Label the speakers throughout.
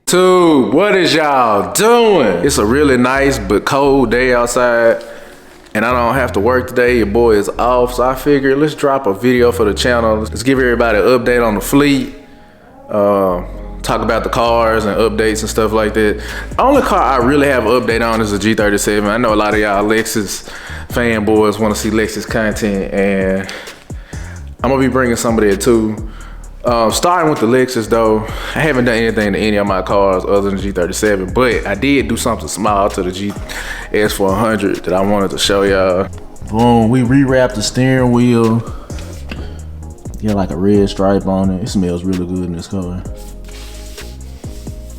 Speaker 1: Dude, what is y'all doing? It's a really nice but cold day outside and I don't have to work today. Your boy is off, so I figured let's drop a video for the channel. Let's give everybody an update on the fleet, talk about the cars and updates and stuff like that. The only car I really have an update on is the G37. I know a lot of y'all Lexus fanboys want to see Lexus content, and I'm gonna be bringing some of that too. Starting with the Lexus though, I haven't done anything to any of my cars other than the G37, but I did do something small to the GS400 that I wanted to show y'all. Boom, we rewrapped the steering wheel. Got like a red stripe on it. It smells really good in this car.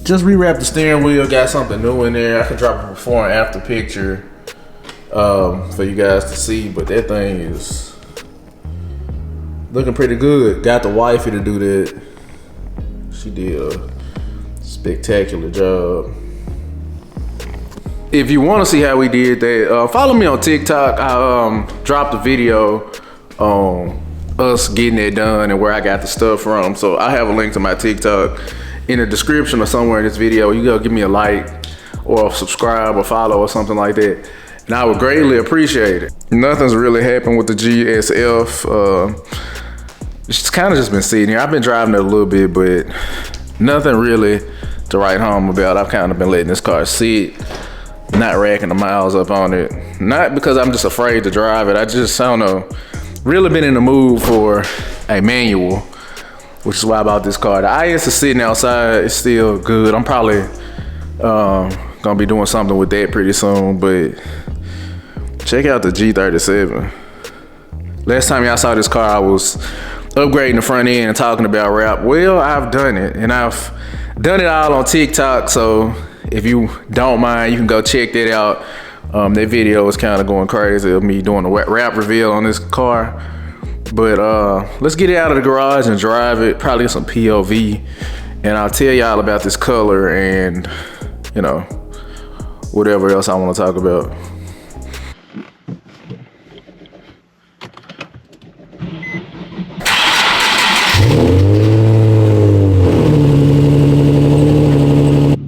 Speaker 1: Just rewrapped the steering wheel, got something new in there. I could drop a before and after picture for you guys to see, but that thing is looking pretty good. Got the wifey to do that. She did a spectacular job. If you want to see how we did that, follow me on TikTok. I dropped a video on us getting it done and where I got the stuff from. So I have a link to my TikTok in the description or somewhere in this video. You go give me a like or subscribe or follow or something like that, and I would greatly appreciate it. Nothing's really happened with the GSF. It's kind of just been sitting here. I've been driving it a little bit, but nothing really to write home about. I've kind of been letting this car sit, not racking the miles up on it. Not because I'm just afraid to drive it. I don't know, really been in the mood for a manual, which is why I bought this car. The IS is sitting outside. It's still good. I'm probably gonna be doing something with that pretty soon, but check out the G37. Last time y'all saw this car, I was upgrading the front end and talking about wrap. Well, I've done it, and I've done it all on TikTok, so if you don't mind, you can go check that out. That video is kind of going crazy of me doing a wrap reveal on this car. But let's get it out of the garage and drive it, probably some POV, and I'll tell y'all about this color and, you know, whatever else I want to talk about.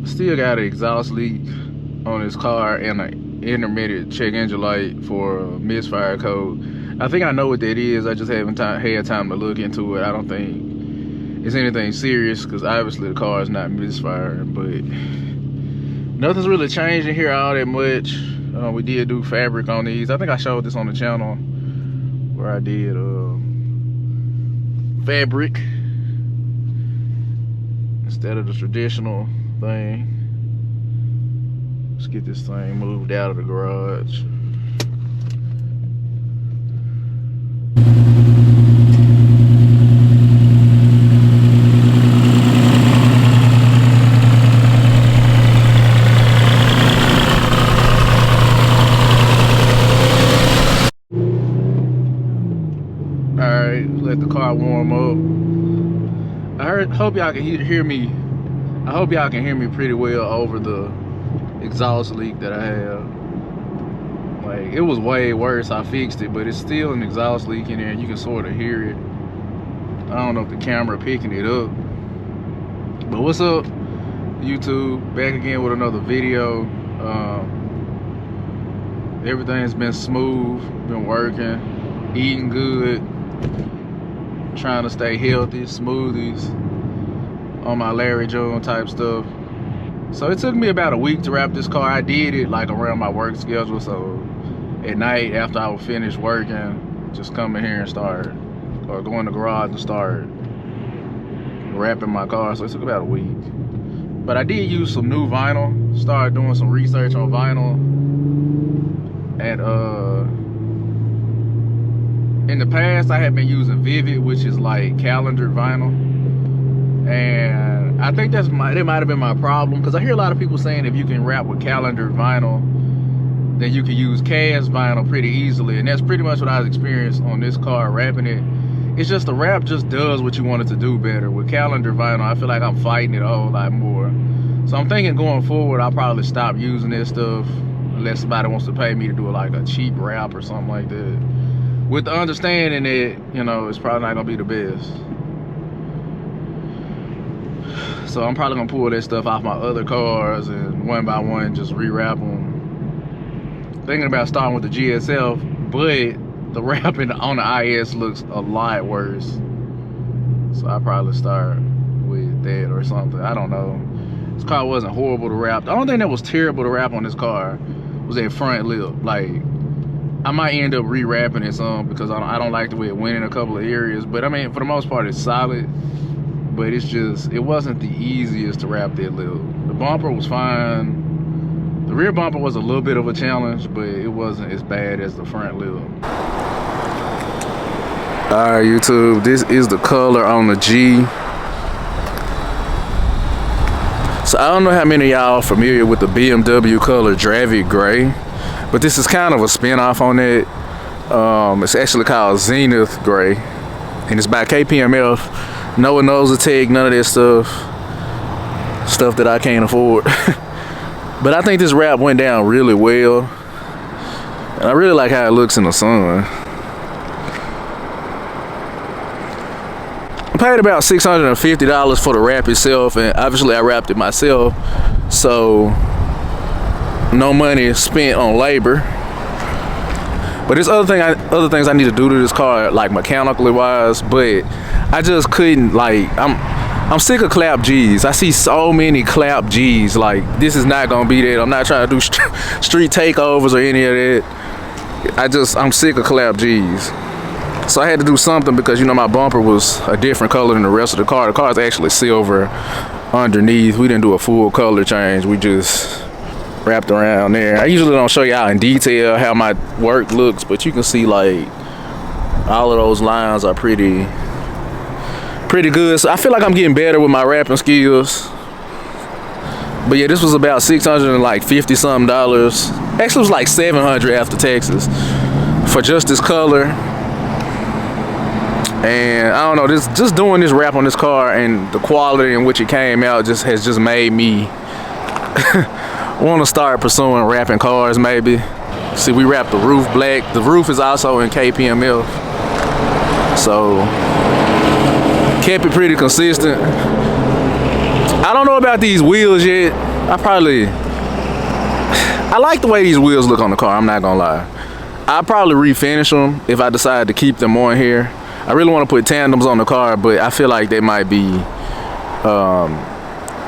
Speaker 1: Still got an exhaust leak on this car and an intermittent check engine light for a misfire code. I think I know what that is. I just haven't had time to look into it. I don't think it's anything serious because obviously the car is not misfiring, but nothing's really changed in here all that much. We did do fabric on these. I think I showed this on the channel where I did fabric instead of the traditional thing. Let's get this thing moved out of the garage. Alright, let the car warm up. Hope y'all can hear me. I hope y'all can hear me pretty well over the exhaust leak that I have. Like, it was way worse. I fixed it, but it's still an exhaust leak in there and you can sort of hear it. I don't know if the camera picking it up. But what's up, YouTube? Back again with another video. Everything's been smooth, been working, eating good, trying to stay healthy, smoothies on my Larry Jones type stuff. So it took me about a week to wrap this car. I did it like around my work schedule, so at night after I would finish working, just come in here and start, or go in the garage and start wrapping my car. So it took about a week. But I did use some new vinyl, started doing some research on vinyl. And in the past I had been using Vivid, which is like calendared vinyl. And I think that might have been my problem, because I hear a lot of people saying if you can wrap with calendared vinyl, then you can use cast vinyl pretty easily. And that's pretty much what I was experiencing on this car, wrapping it. It's just the wrap just does what you want it to do better. With calendar vinyl, I feel like I'm fighting it a whole lot more. So I'm thinking going forward, I'll probably stop using this stuff unless somebody wants to pay me to do like a cheap wrap or something like that. With the understanding that, you know, it's probably not gonna be the best. So I'm probably gonna pull that stuff off my other cars and one by one just rewrap them. Thinking about starting with the GSF, but the wrapping on the IS looks a lot worse. So I'll probably start with that or something. I don't know. This car wasn't horrible to wrap. The only thing that was terrible to wrap on this car was that front lip. Like, I might end up rewrapping it some because I don't like the way it went in a couple of areas. But I mean, for the most part, it's solid. But it's just, it wasn't the easiest to wrap that lip. The bumper was fine. The rear bumper was a little bit of a challenge, but it wasn't as bad as the front lip. Alright, YouTube, this is the color on the G. So I don't know how many of y'all are familiar with the BMW color Dravic Gray, but this is kind of a spin-off on that. It's actually called Zenith Gray, and it's by KPMF. No one knows the tag, none of that stuff that I can't afford. But I think this wrap went down really well, and I really like how it looks in the sun. I paid about $650 for the wrap itself, and obviously I wrapped it myself, so no money spent on labor. But there's other things I need to do to this car, like mechanically wise, but I just couldn't, like, I'm sick of clap G's. I see so many clap G's. Like, this is not gonna be that. I'm not trying to do street takeovers or any of that. I'm sick of clap G's. So I had to do something because, you know, my bumper was a different color than the rest of the car. The car is actually silver underneath. We didn't do a full color change. We just wrapped around there. I usually don't show y'all in detail how my work looks, but you can see, like, all of those lines are pretty good. So I feel like I'm getting better with my wrapping skills. But yeah, this was about $650 something. Actually, it was like $700 after taxes for just this color. And I don't know, just doing this wrap on this car and the quality in which it came out has just made me want to start pursuing wrapping cars, maybe. See, we wrapped the roof black. The roof is also in KPMF, so kept it pretty consistent. I don't know about these wheels yet. I like the way these wheels look on the car, I'm not gonna lie. I'll probably refinish them if I decide to keep them on here. I really want to put tandems on the car, but I feel like they might be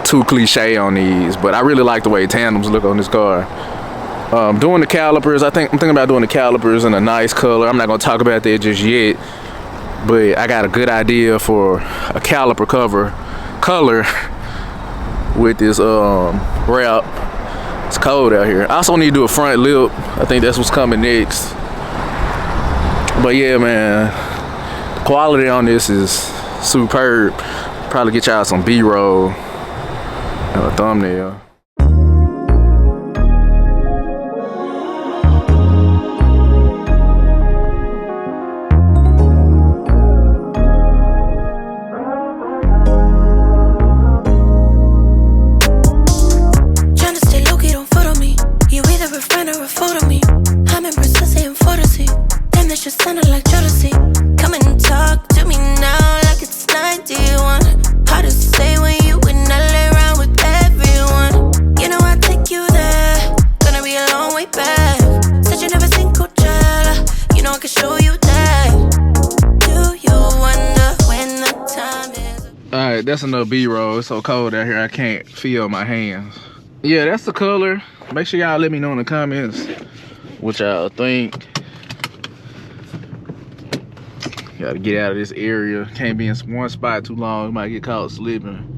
Speaker 1: too cliche on these. But I really like the way tandems look on this car. Doing the calipers, I'm thinking about doing the calipers in a nice color. I'm not gonna talk about that just yet, but I got a good idea for a caliper color with this wrap. It's cold out here. I also need to do a front lip. I think that's what's coming next. But yeah, man, the quality on this is superb. Probably get y'all some B-roll and a thumbnail. Alright, that's enough B-roll. It's so cold out here I can't feel my hands. Yeah, that's the color. Make sure y'all let me know in the comments what y'all think. Gotta get out of this area. Can't be in one spot too long. Might get caught slipping.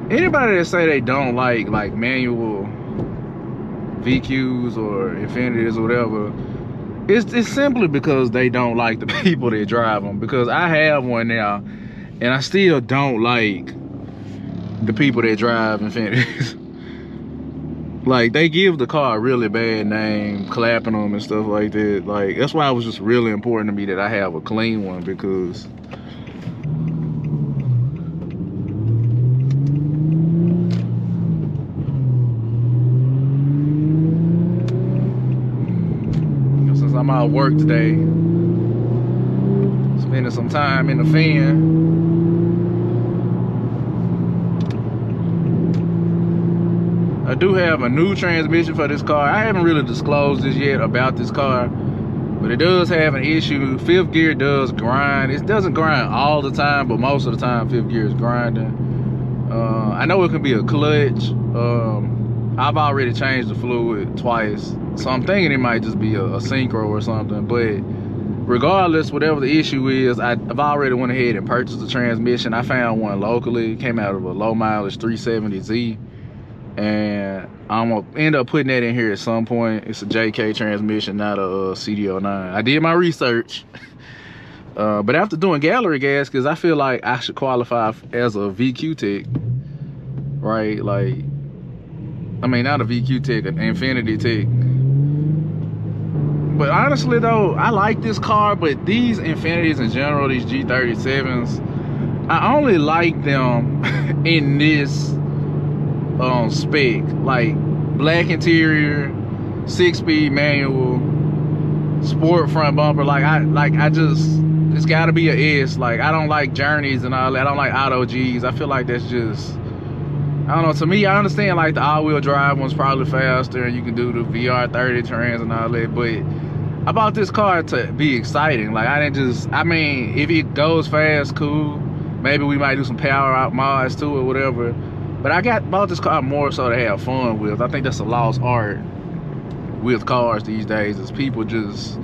Speaker 1: Anybody that say they don't like manual VQs or Infinities or whatever, it's simply because they don't like the people that drive them. Because I have one now, and I still don't like the people that drive Infinities. like, they give the car a really bad name, clapping them and stuff like that. Like, that's why it was just really important to me that I have a clean one, because since I'm out of work today, spending some time in the fan. I do have a new transmission for this car. I haven't really disclosed this yet about this car, but it does have an issue. Fifth gear does grind. It doesn't grind all the time, but most of the time fifth gear is grinding. I know it can be a clutch. I've already changed the fluid twice, so I'm thinking it might just be a synchro or something. But regardless, whatever the issue is, I've already went ahead and purchased the transmission. I found one locally. It came out of a low mileage 370Z. And I'm gonna end up putting that in here at some point. It's a JK transmission, not a CDO9. I did my research, but after doing gallery gaskets, I feel like I should qualify as a VQ tech, right? Like, I mean, not a VQ tech, an Infinity tech. But honestly though, I like this car, but these Infinities in general, these G37s, I only like them in this spec, like black interior, 6-speed manual, sport front bumper. I just, it's gotta be a S. Like, I don't like Journeys and all that. I don't like Auto G's. I feel like that's just, I don't know, to me, I understand like the all-wheel drive one's probably faster and you can do the VR30 trans and all that, but I bought this car to be exciting. Like, I mean, if it goes fast, cool. Maybe we might do some power out mods to it, whatever. But I bought this car more so to have fun with. I think that's a lost art with cars these days, is people just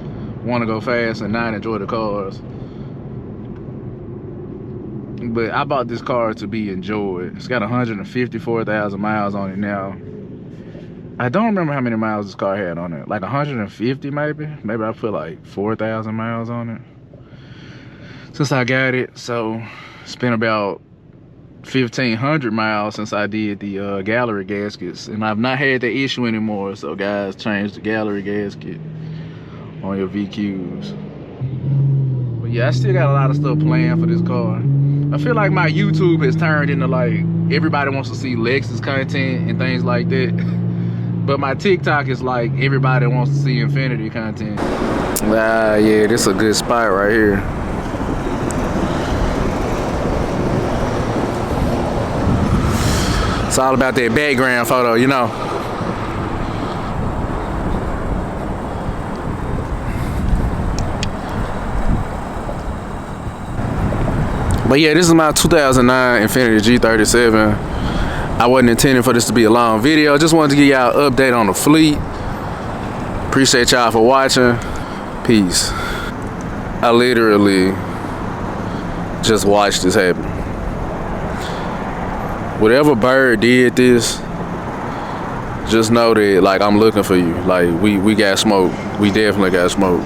Speaker 1: want to go fast and not enjoy the cars. But I bought this car to be enjoyed. It's got 154,000 miles on it now. I don't remember how many miles this car had on it. Like 150 maybe? Maybe I put like 4,000 miles on it since I got it. So it's been about 1,500 miles since I did the gallery gaskets, and I've not had that issue anymore. So guys, change the gallery gasket on your VQs. But yeah, I still got a lot of stuff planned for this car. I feel like my YouTube has turned into like, everybody wants to see Lexus content and things like that. But my TikTok is like, everybody wants to see Infinity content. Ah, yeah, this is a good spot right here. It's all about that background photo, you know. But yeah, this is my 2009 Infiniti G37. I wasn't intending for this to be a long video. I just wanted to give y'all an update on the fleet. Appreciate y'all for watching. Peace. I literally just watched this happen. Whatever bird did this, just know that, like, I'm looking for you. Like, we got smoke. We definitely got smoke.